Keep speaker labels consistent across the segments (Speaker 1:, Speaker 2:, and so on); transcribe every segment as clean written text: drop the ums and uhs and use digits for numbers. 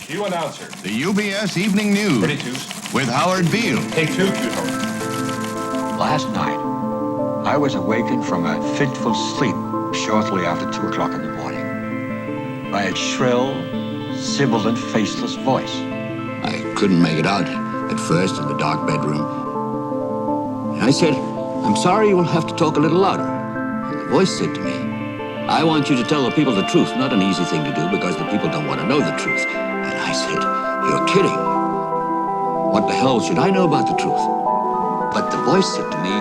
Speaker 1: Cue announcer.
Speaker 2: The UBS Evening News.
Speaker 1: Ready, two.
Speaker 2: With Howard Beale.
Speaker 1: Take two, cue Howard.
Speaker 3: Last night, I was awakened from a fitful sleep shortly after 2 o'clock in the morning by a shrill, sibilant, faceless voice.
Speaker 4: I couldn't make it out at first in the dark bedroom. And I said, "I'm sorry, you will have to talk a little louder." And the voice said to me, "I want you to tell the people the truth." Not an easy thing to do because the people don't want to know the truth. And I said, "You're kidding. What the hell should I know about the truth?" But the voice said to me,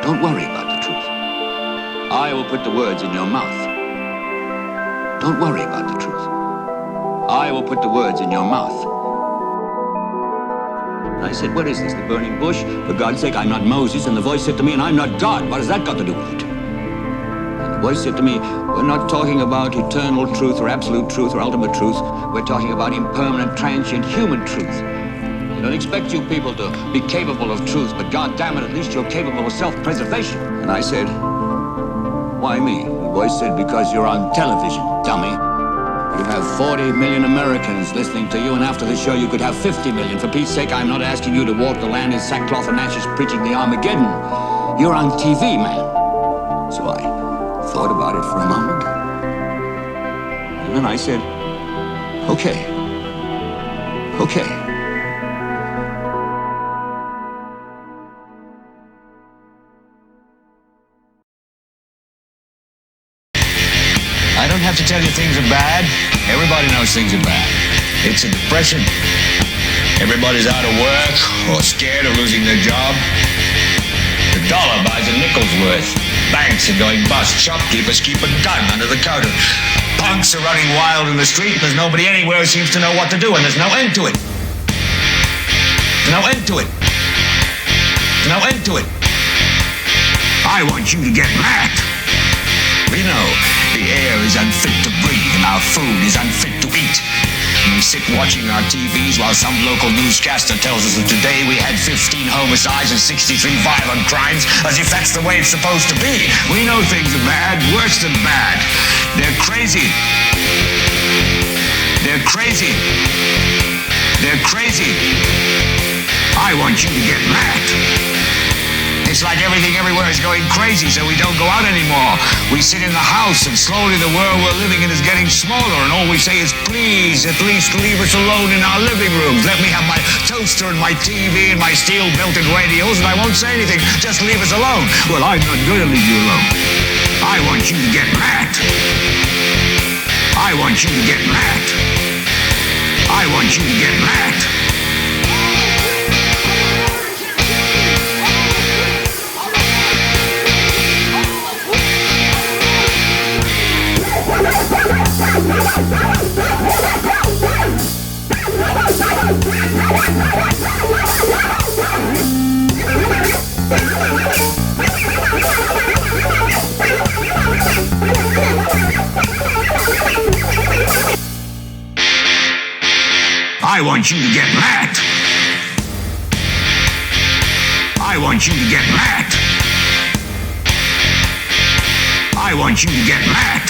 Speaker 4: "Don't worry about the truth. I will put the words in your mouth. Don't worry about the truth. I will put the words in your mouth." I said, "What is this, the burning bush? For God's sake, I'm not Moses." And the voice said to me, "And I'm not God. What has that got to do with it?" And the voice said to me, "We're not talking about eternal truth or absolute truth or ultimate truth. We're talking about impermanent, transient human truth. I don't expect you people to be capable of truth, but God damn it, at least you're capable of self-preservation." And I said, "Why me?" The voice said, "Because you're on television, dummy. You have 40 million Americans listening to you, and after the show you could have 50 million. For Pete's sake, I'm not asking you to walk the land in sackcloth and ashes preaching the Armageddon. You're on TV, man." So I thought about it for a moment. And then I said, okay.
Speaker 5: I don't have to tell you things are bad. Everybody knows things are bad. It's a depression. Everybody's out of work or scared of losing their job. The dollar buys a nickel's worth. Banks are going bust. Shopkeepers keep a gun under the counter. Punks are running wild in the street. There's nobody anywhere who seems to know what to do, and there's no end to it. No end to it. No end to it. I want you to get mad. We know the air is unfit to breathe and our food is unfit to eat. And we sit watching our TVs while some local newscaster tells us that today we had 15 homicides and 63 violent crimes, as if that's the way it's supposed to be. We know things are bad, worse than bad. They're crazy. They're crazy. They're crazy. I want you to get mad. It's like everything everywhere is going crazy, so we don't go out anymore. We sit in the house, and slowly the world we're living in is getting smaller, and all we say is, "Please, at least leave us alone in our living rooms. Let me have my toaster and my TV and my steel-belted radios, and I won't say anything. Just leave us alone." Well, I'm not going to leave you alone. I want you to get mad. I want you to get mad. I want you to get mad. I want you to get mad. I want you to get mad. I want you to get mad.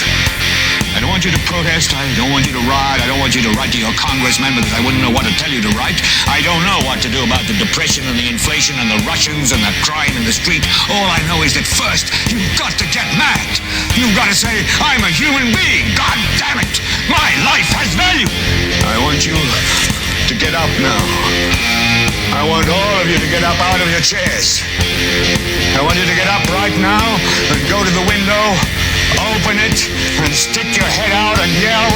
Speaker 5: I don't want you to protest. I don't want you to riot. I don't want you to write to your congressman because I wouldn't know what to tell you to write. I don't know what to do about the depression and the inflation and the Russians and the crime in the street. All I know is that first, you've got to get mad. You've got to say, "I'm a human being. God damn it. My life has value." I want you to get up now. I want all of you to get up out of your chairs. I want you to get up right now and go to the window, open it, and stick your head out and yell,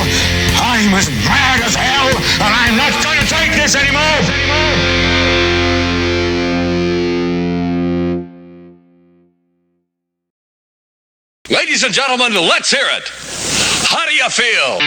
Speaker 5: "I'm as mad as hell, and I'm not going to take this anymore!"
Speaker 6: Ladies and gentlemen, let's hear it. How do you feel?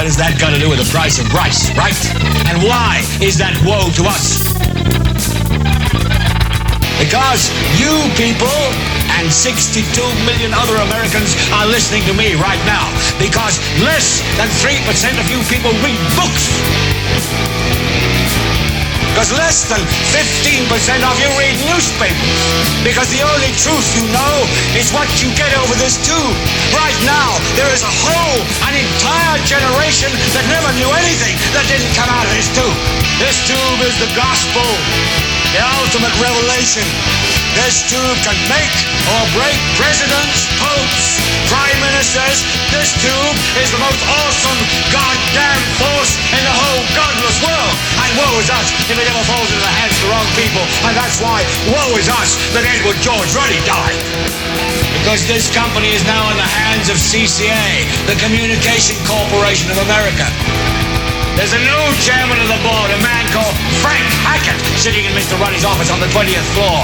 Speaker 4: What has that got to do with the price of rice, right? And why is that woe to us? Because you people and 62 million other Americans are listening to me right now. Because less than 3% of you people read books. Because less than 15% of you read newspapers. Because the only truth you know is what you get over this tube. Right now, there is an entire generation that never knew anything that didn't come out of this tube. This tube is the gospel, the ultimate revelation. This tube can make or break presidents, popes, prime ministers. This tube is the most awesome goddamn force in the whole godless world. And woe is us if it ever falls into the hands of the wrong people. And that's why woe is us that Edward George Ruddy died. Because this company is now in the hands of CCA, the Communication Corporation of America. There's a new chairman of the board, a man called Frank Hackett, sitting in Mr. Ruddy's office on the 20th floor.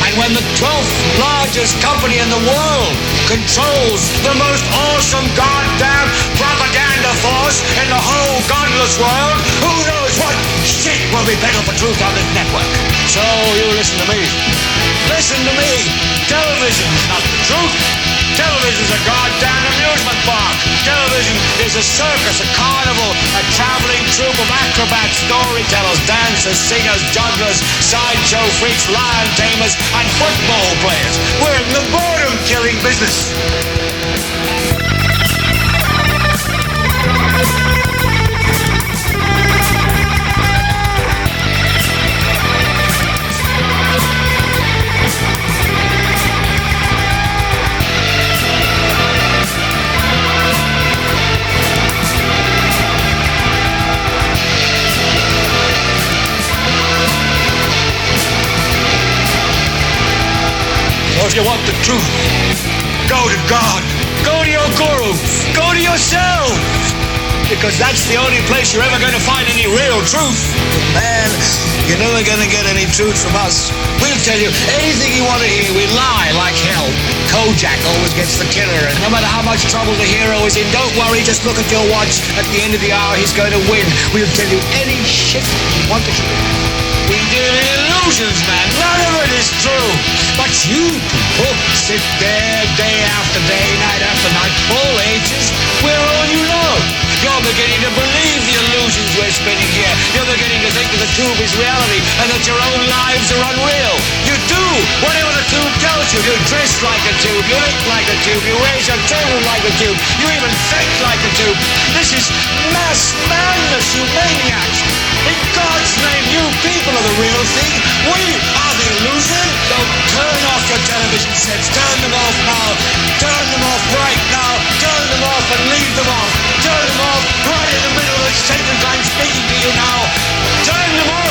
Speaker 4: And when the 12th largest company in the world controls the most awesome goddamn propaganda force in the whole godless world, who knows what shit will be peddled for truth on this network? So you listen to me. Listen to me. Television is not the truth. Television is a goddamn amusement park. Television is a circus, a carnival, a traveling troupe of acrobats, storytellers, dancers, singers, jugglers, sideshow freaks, lion tamers, and football players. We're in the boredom killing business. So if you want the truth, go to God. Go to your guru. Go to yourself. Because that's the only place you're ever going to find any real truth. Man, you're never going to get any truth from us. We'll tell you anything you want to hear. We lie like hell. Kojak always gets the killer. And no matter how much trouble the hero is in, don't worry. Just look at your watch. At the end of the hour, he's going to win. We'll tell you any shit you want to hear. We deal in illusions, man. None of it is true. But you people sit there day after day, night after night, all ages. We're all you know. You're beginning to believe the illusions we're spinning here. You're beginning to think that the tube is reality and that your own lives are unreal. You do whatever the tube tells you. You dress like a tube. You look like a tube. You raise your children like a tube. You even think like a tube. This is mass madness, you maniacs. In God's name, you people are the real thing. We are the illusion. Don't turn off your television sets. Turn them off now. Turn them off right now. Turn them off and leave them off. Turn them off right in the middle of the sentence I'm speaking to you now. Turn them off.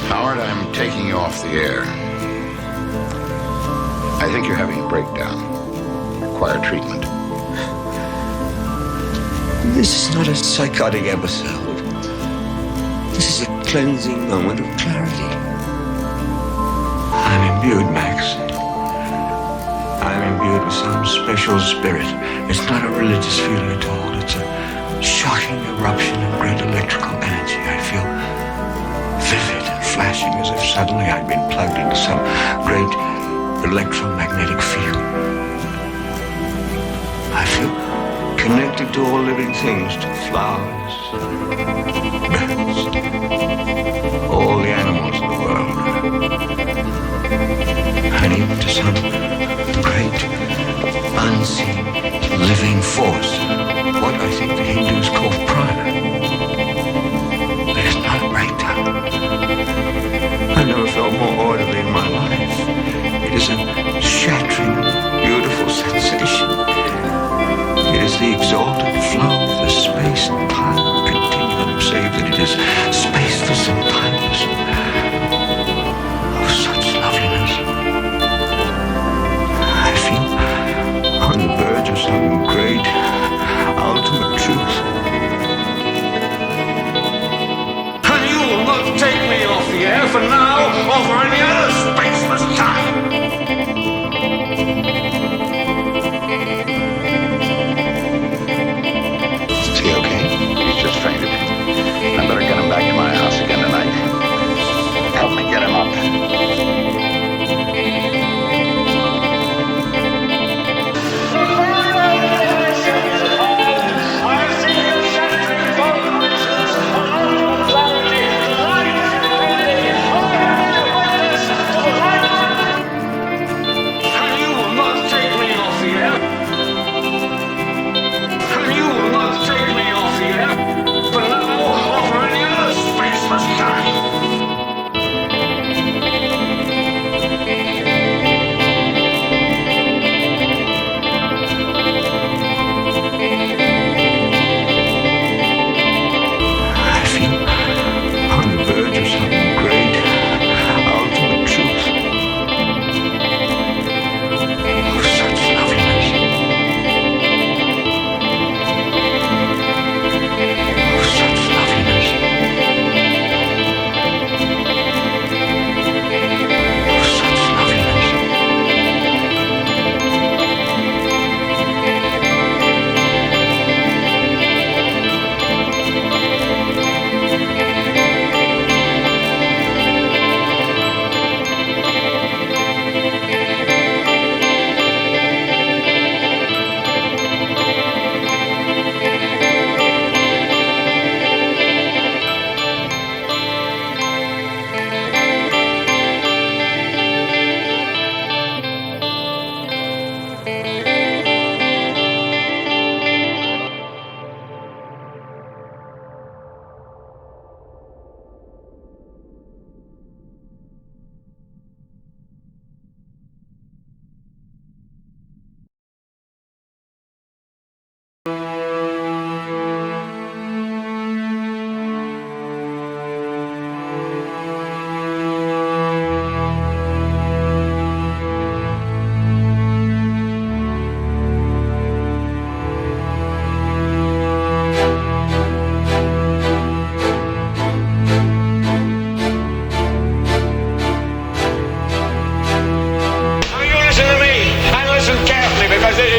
Speaker 2: Howard, I'm taking you off the air. I think you're having a breakdown. Require treatment.
Speaker 4: This is not a psychotic episode. This is a cleansing moment of clarity. I'm imbued, Max. I'm imbued with some special spirit. It's not a religious feeling at all. It's a shocking eruption of great electrical energy. I feel vivid and flashing as if suddenly I'd been plugged into some great electromagnetic field. I feel connected to all living things, to flowers, birds, all the animals in the world, and even to some great
Speaker 3: living force, what I think the Hindus call prana. It is not a breakdown. I've never felt more orderly in my life. It is a shattering, beautiful sensation. It is the exalted flow of the space-time continuum, save that it is spaceless and timeless. Of such loveliness. I feel on the verge of some great, ultimate truth. And you will not take me off the air for now or for any other spaceless time.
Speaker 2: Is he okay? He's just fainted. I better get him back to my house again tonight. Help me get him up.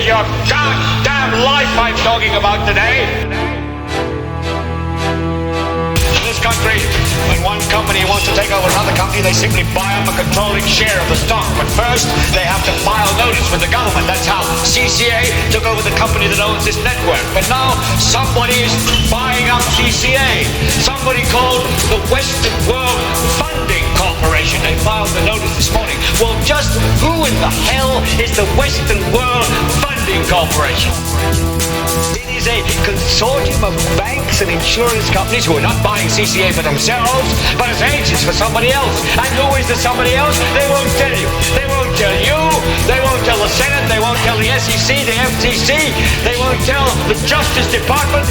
Speaker 6: Your goddamn life I'm talking about today. In this country, when one company wants to take over another company, they simply buy up a controlling share of the stock. But first, they have to file notice with the government. That's how CCA took over the company that owns this network. But now, somebody is buying up CCA. Somebody called the Western World Funding Corporation. They filed the notice this morning. Well, just who in the hell is the Western World Funding Corporation? It is a consortium of banks and insurance companies who are not buying CCA for themselves, but as agents for somebody else. And who is the somebody else? They won't tell you. They won't tell you. They won't tell the Senate. They won't tell the SEC, the FTC. They won't tell the Justice Department.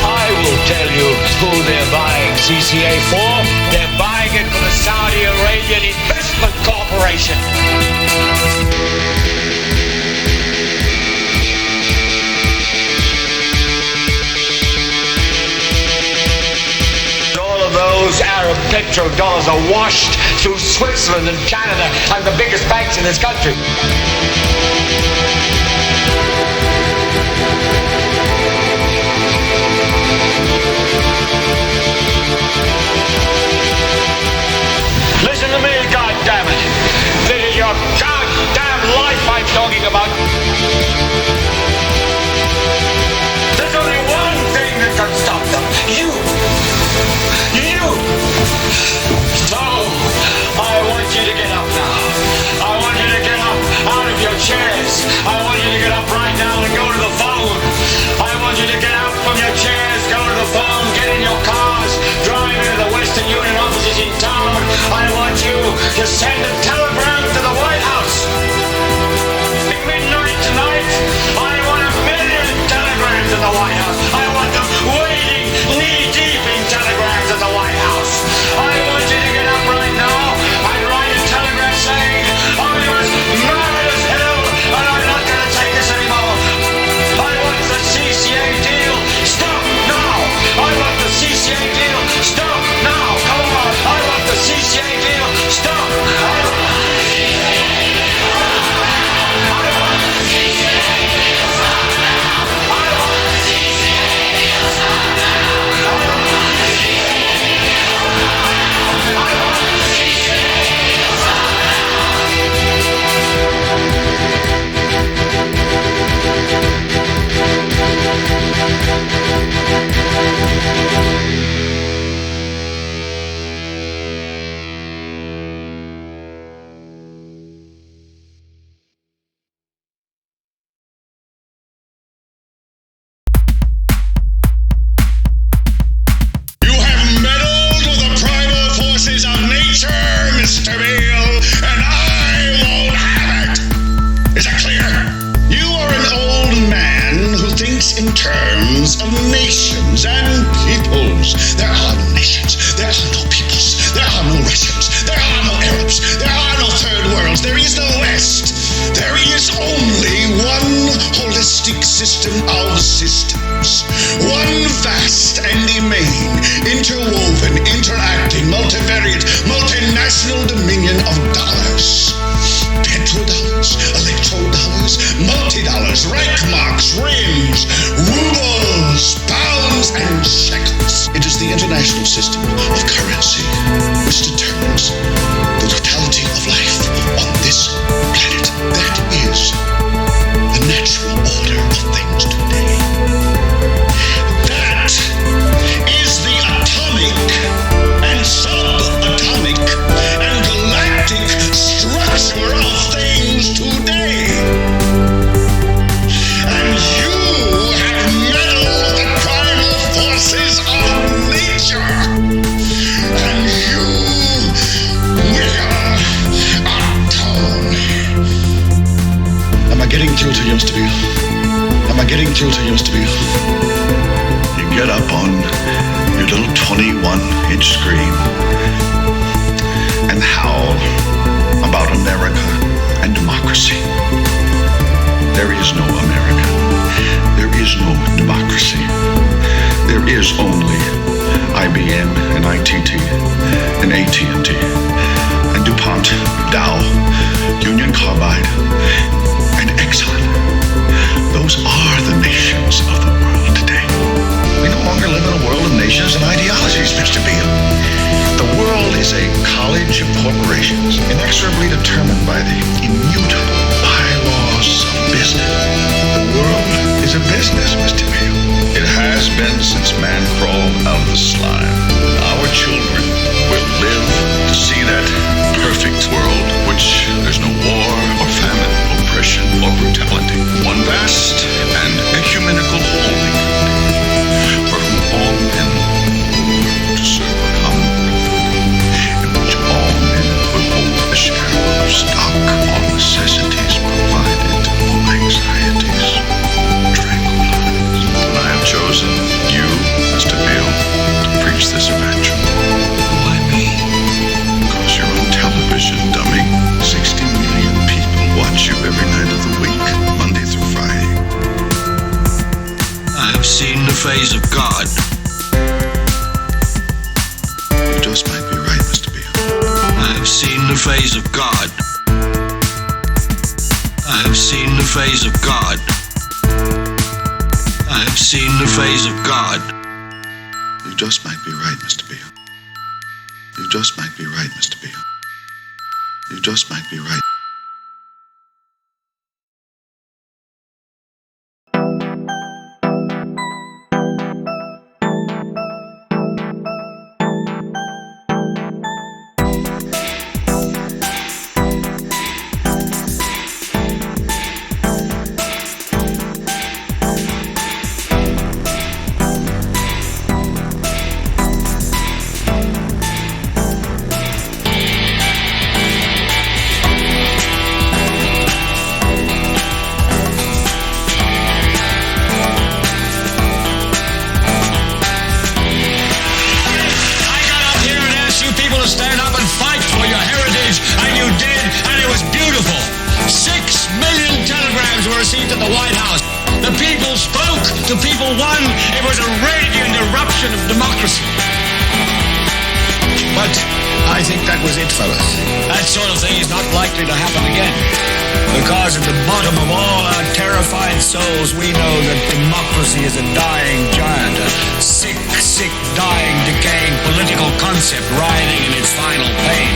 Speaker 6: I will tell you who they're buying CCA for. They're buying it for the Saudi Arabian Investment Corporation. All of those Arab petrodollars are washed through Switzerland and Canada and the biggest banks in this country. Listen to me, goddammit. This is your goddamn life I'm talking about. There's only one thing that can stop them. You. to send a telegram to the White House. At midnight tonight, I want 1 million telegrams to the White House. I want them wading knee-deep in telegrams at the White House. I want you to get up right now and write a telegram saying, I was mad as hell and I'm not going to take this anymore. I want the CCA deal. Stop now. I want the CCA deal. Stop now. Come on. I want the CCA deal. Stop. I want the CCA deal. I want the CCA deal. Stop now. I want the CCA deal. Stop now. I want the CCA deal. I want the CCA deal. Stop
Speaker 5: You have meddled with the primal forces of nature, Mr. Beale, and I won't have it. Is that clear? You are an old man who thinks in terms of nations and peoples. There are no nations. There are no peoples. There are no Russians. There are no Arabs. There are no third worlds. There is no West. There is only one holistic system of systems. One vast and immane, interwoven, interacting, multivariate, multinational dominion of dollars. Petrodollars, electrodollars, multi-dollars, Reichmarks, rims, rubles, pounds, and shekels. It is the international system of currency which determines the totality of life on this planet. That is the natural order of things today. That is the atomic and subatomic and galactic structure of things today. And you have meddled with the primal forces of nature. And you will atone. Am I getting through to you, Mr. Beale? Am I getting through to you, Mr. Beale? You get up on your little 21-inch screen and howl about America and democracy. There is no America. There is no democracy. There is only IBM and ITT and AT&T and DuPont, Dow, Union Carbide, and Exxon. Those are the nations of the world today. We no longer live in a world of nations and ideologies, Mr. Beale. The world is a college of corporations, inexorably determined by the immutable bylaws of business. The world is a business, Mr. Beale. It has been since man crawled out of the slime. Our children will live to see that perfect world, which there's no war or famine, oppression or brutality. One vast and ecumenical holy for whom all men will learn to serve a common purpose, in which all men will hold a share of stock, all necessities provided, all anxieties tranquilized. And I have chosen you, Mr. Beale, to preach this evangel.
Speaker 3: Why me?
Speaker 5: Because you're on television, dummy. 60 million people watch you every night of the week, Monday through Friday.
Speaker 3: I have seen the face of God.
Speaker 5: You just might be right, Mr. Beale.
Speaker 3: I have seen the face of God. I have seen the face of God. I have seen the face of God.
Speaker 5: You just might be right, Mr. Beale. You just might be right, Mr. Beale. You just might be right.
Speaker 6: people won. It was a radiant eruption of democracy. But I think that was it, fellas. That sort of thing is not likely to happen again. Because at the bottom of all our terrified souls, we know that democracy is a dying giant, a sick, dying, decaying political concept writhing in its final pain.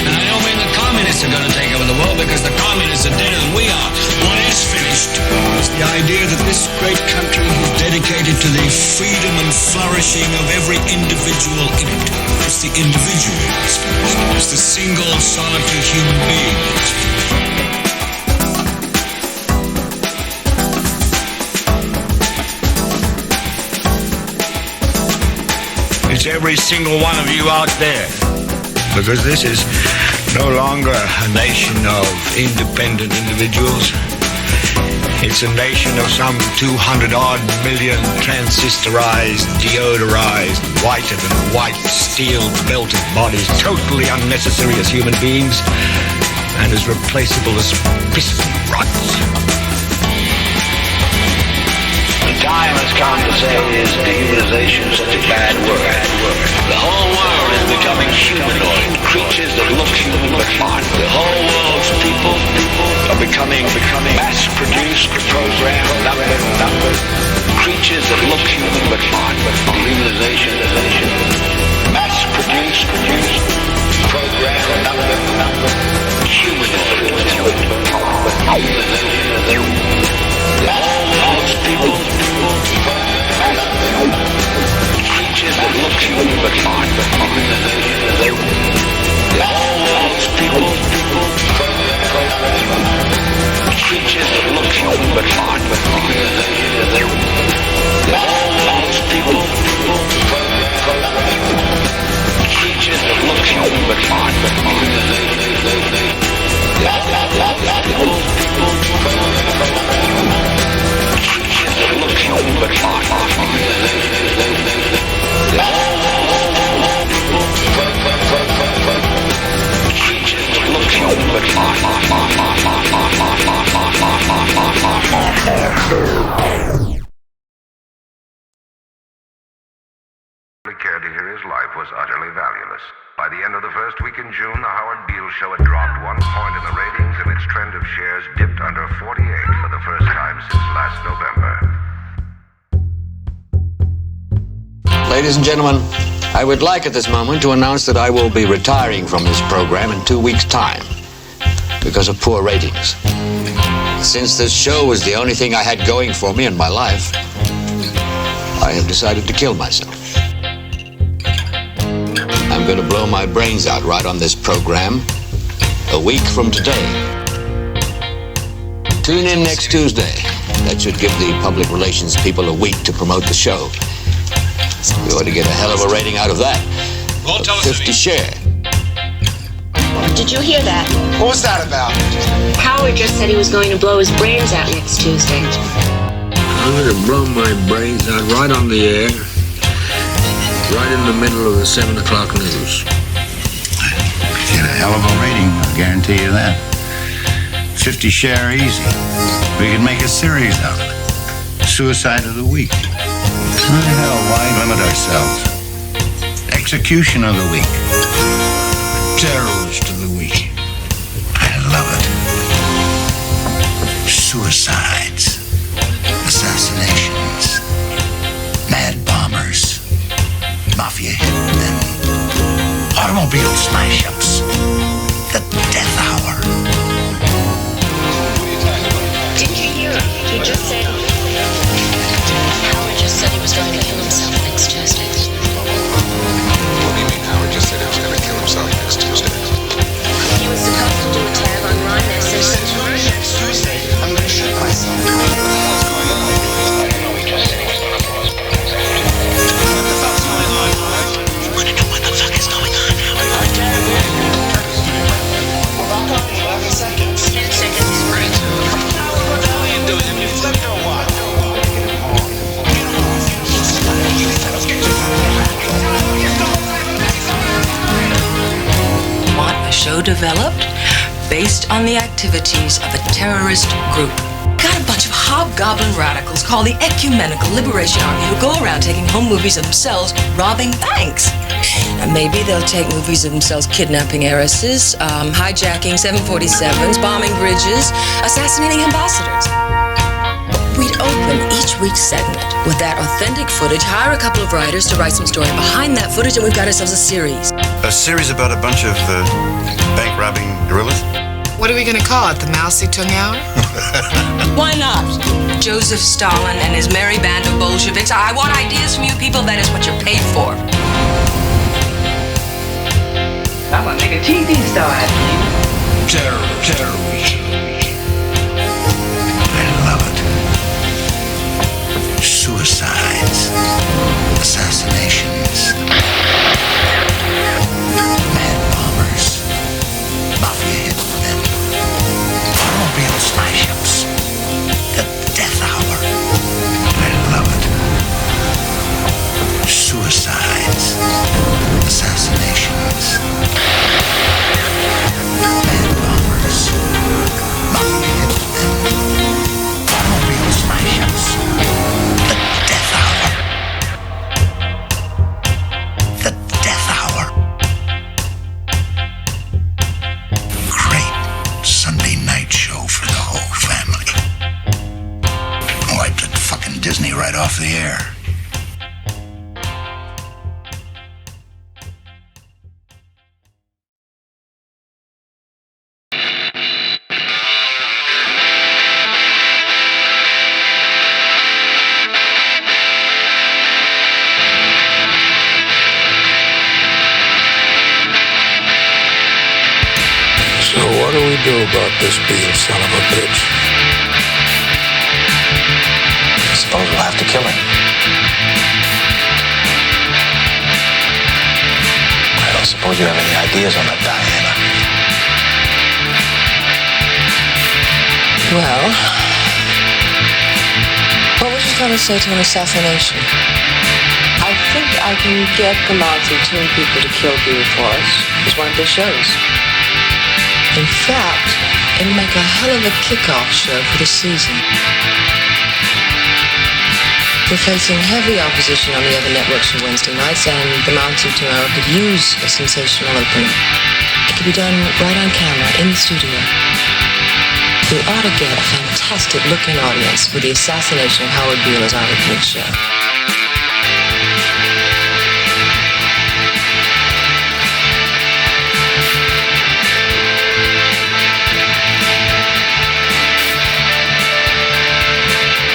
Speaker 6: And I don't mean the communists are going to take over the world, because the communists are deader than we are. What is finished is the idea that this great country is dedicated to the freedom and flourishing of every individual in it. It's the individual that's finished. It's the single, solitary human being that's finished. It's every single one of you out there. Because this is no longer a nation of independent individuals. It's a nation of some 200-odd million transistorized, deodorized, whiter than white, steel-belted bodies, totally unnecessary as human beings, and as replaceable as piston rods.
Speaker 1: The time has come to say, is dehumanization such a bad word? The whole world is becoming humanoid, creatures that look human but aren't. The whole world's people are becoming mass-produced, programmed, numbered creatures that look human but aren't. Dehumanization, mass-produced, programmed, numbered humanoid. The whole world's people, creatures that look human but aren't. The whole world's people, creatures that look human but aren't. The whole world's people, creatures that look human but aren't.
Speaker 7: Cared to hear his life was utterly valueless. By the end of the first week in June, the Howard Beale Show had dropped 1 point in the ratings, and its trend of shares dipped under 48 for the first time since last November.
Speaker 4: Ladies and gentlemen, I would like at this moment to announce that I will be retiring from this program in 2 weeks' time because of poor ratings. Since this show was the only thing I had going for me in my life, I have decided to kill myself. I'm going to blow my brains out right on this program a week from today. Tune in next Tuesday. That should give the public relations people a week to promote the show. We ought to get a hell of a rating out of that. 50 share.
Speaker 8: Did you hear that?
Speaker 9: What was that about?
Speaker 8: Howard just said he was going to blow his brains out next Tuesday.
Speaker 4: I'm going to blow my brains out right on the air, right in the middle of the 7 o'clock news.
Speaker 2: Get a hell of a rating, I'll guarantee you that. 50 share easy. We could make a series out of it. Suicide of the week. Hell, why limit ourselves? Execution of the week. Terrorist of the week. I love it. Suicides. Assassinations. Mad bombers. Mafia hitmen. Automobile smash-ups. The death hour.
Speaker 8: Didn't you hear him? He just said... Howard just said he was going to kill himself next Tuesday.
Speaker 9: What do you mean Howard just said he was going to kill himself next Tuesday?
Speaker 8: He was supposed to do a tab on Ron that says...
Speaker 9: Next Tuesday, I'm going to shoot myself. What the hell's going on? I don't know, he just said he was going to blow his brains out. What the fuck's going on, Howard?
Speaker 8: I want to know what the fuck is going on, Howard.
Speaker 9: I can't hear you. Well, back up in 11 seconds.
Speaker 8: 10 seconds.
Speaker 9: Howard, what the hell are you doing? Have you flipped or what?
Speaker 10: Want a show developed based on the activities of a terrorist group. Got a bunch of hobgoblin radicals called the Ecumenical Liberation Army who go around taking home movies of themselves robbing banks. And maybe they'll take movies of themselves kidnapping heiresses, hijacking 747s, bombing bridges, assassinating ambassadors. We'd open each week's segment with that authentic footage, hire a couple of writers to write some story behind that footage, and we've got ourselves a series.
Speaker 11: A series about a bunch of bank-robbing guerrillas?
Speaker 12: What are we going to call it? The Mousy Tongue Hour?
Speaker 10: Why not? Joseph Stalin and his merry band of Bolsheviks. I want ideas from you people. That is what you're paid for. I'm going to make a TV star out of you.
Speaker 2: Terrorism. I love it. Suicides. Assassinations. Mad bombers. Mafia hitmen. Automobile smash-ups. The death hour. I love it. Suicides. Assassinations. Mad bombers. Mafia hitmen. Automobile smash-ups. The death hour. The death hour. Great Sunday night show for the whole family. Wiped it fucking Disney right off the air.
Speaker 3: So what do we do about this Beale son of a bitch?
Speaker 9: I suppose we'll have to kill him. I don't suppose you have any ideas on that, Diana.
Speaker 10: Well, what would you fellas say to an assassination? I think I can get the Mao Zedong people to kill Beale for us. It's one of their shows. In fact, it'll make a hell of a kickoff show for the season. We're facing heavy opposition on the other networks for Wednesday nights, and the Mao Zedong Hour could use a sensational opening. It could be done right on camera, in the studio. We ought to get a fantastic-looking audience with the assassination of Howard Beale as our opening show.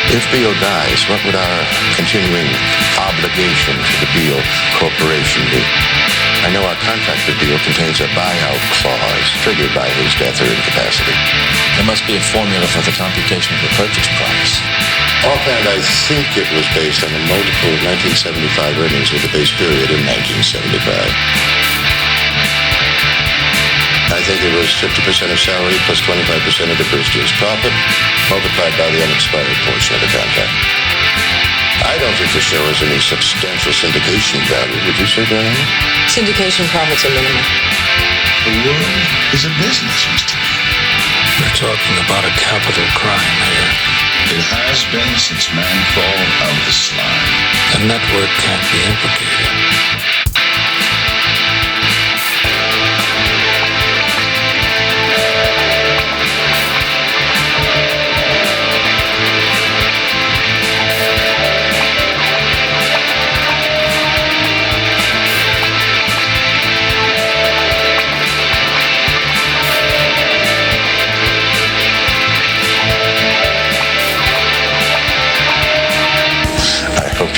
Speaker 11: If Beale dies, what would our continuing obligation to the Beale Corporation be? I know our contract with Beale contains a buyout clause triggered by his death or incapacity.
Speaker 9: There must be a formula for the computation of the purchase price.
Speaker 11: Offhand, I think it was based on a multiple of 1975 earnings with the base period in 1975. I think it was 50% of salary plus 25% of the first year's profit, multiplied by the unexpired portion of the contract. I don't think the show has any substantial syndication value, would you say, Diana?
Speaker 10: Syndication profits are minimal.
Speaker 2: The world is a business, Mr. Beale.
Speaker 3: We're talking about a capital crime here.
Speaker 2: It has been since man crawled out of the slime.
Speaker 3: The network can't be implicated.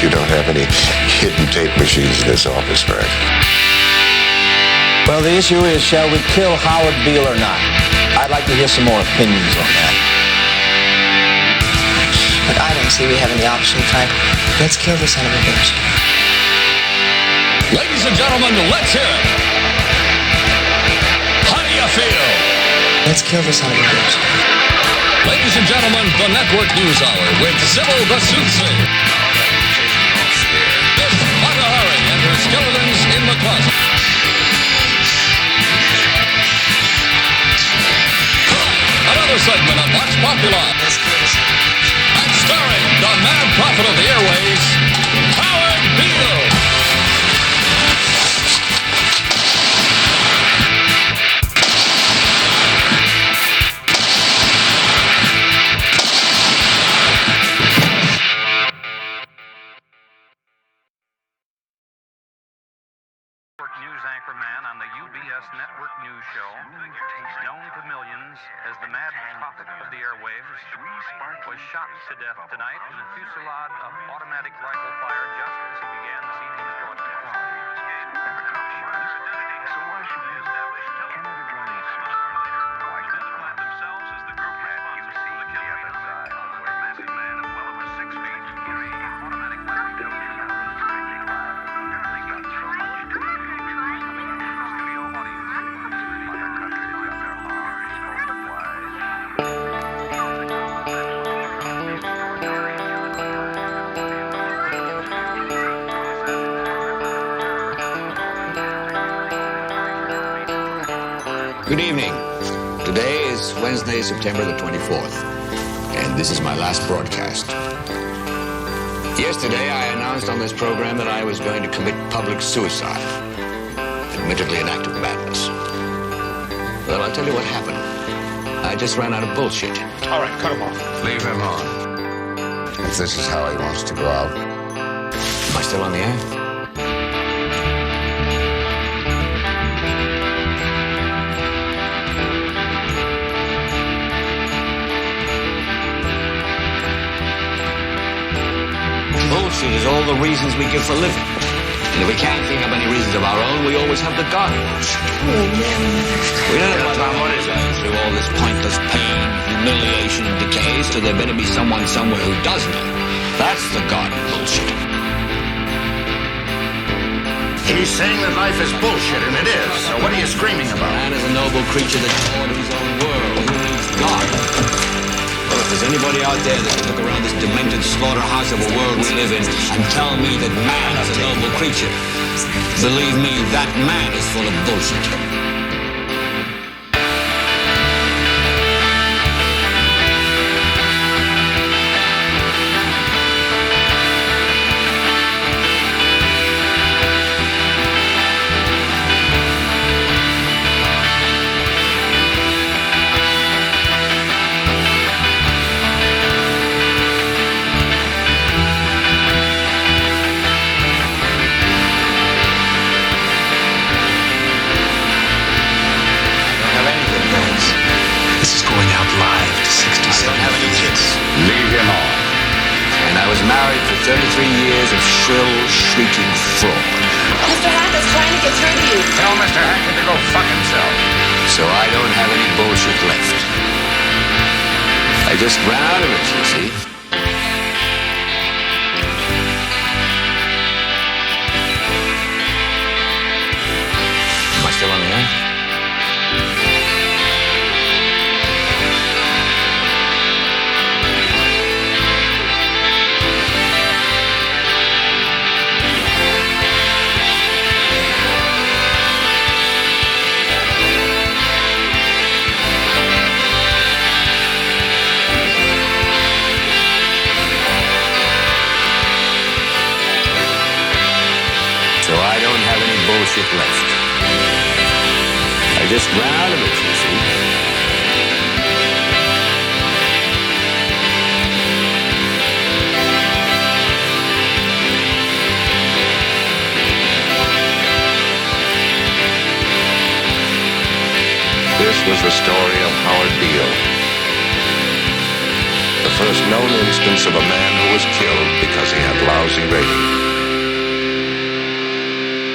Speaker 11: You don't have any hidden tape machines in this office, Frank.
Speaker 4: Well, the issue is, shall we kill Howard Beale or not? I'd like to hear some more opinions on that.
Speaker 10: But I don't see we have any option, Frank. Let's kill the son of a bitch.
Speaker 5: Ladies and gentlemen, let's hear it. How do you feel?
Speaker 10: Let's kill the son of a bitch.
Speaker 5: Ladies and gentlemen, the Network News Hour with Sybil the Soothsayer. And her skeletons in the closet. Another segment of Vox Populi.
Speaker 13: news anchor man on the UBS network news show, known to millions as the mad prophet of the airwaves, was shot to death tonight in a fusillade of automatic rifle fire just as he began this evening's broadcast.
Speaker 7: So why should we establish Canada Drone Search?
Speaker 13: Identified themselves as the group responsible for the killing of a massive man of well over 6 feet carrying automatic weapons.
Speaker 4: Good evening. Today is Wednesday, September the 24th, and this is my last broadcast. Yesterday, I announced on this program that I was going to commit public suicide. Admittedly, an act of madness. Well, I'll tell you what happened. I just ran out of bullshit.
Speaker 3: All right, cut him off.
Speaker 11: Leave him on. If this is how he wants to go out.
Speaker 4: Am I still on the air? Bullshit is all the reasons we give for living. And if we can't think of any reasons of our own, we always have the God bullshit. We don't know what is through all this pointless pain, humiliation, and decay, so there better be someone somewhere who does know. That's the God bullshit.
Speaker 11: He's saying that life is bullshit, and it is. So what are you screaming about?
Speaker 4: Man is a noble creature that's born of his own world. Who needs God? Well, if there's anybody out there that can look around this demented slaughterhouse of a world we live in and tell me that man is a noble creature, believe me, that man is full of bullshit.
Speaker 11: Leave him on.
Speaker 4: And I was married for 33 years of shrill, shrieking fraud.
Speaker 8: Mr. Hackett's trying to get through to you.
Speaker 11: Tell Mr. Hackett to go fuck himself.
Speaker 4: So I don't have any bullshit left. I just ran out of it, you see. Am I still on the air? Bullshit left. I just ran out of it, you see.
Speaker 11: This was the story of Howard Beale. The first known instance of a man who was killed because he had lousy ratings.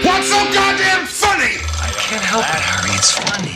Speaker 3: What's so goddamn funny?
Speaker 9: I can't help it, Harry. It's funny.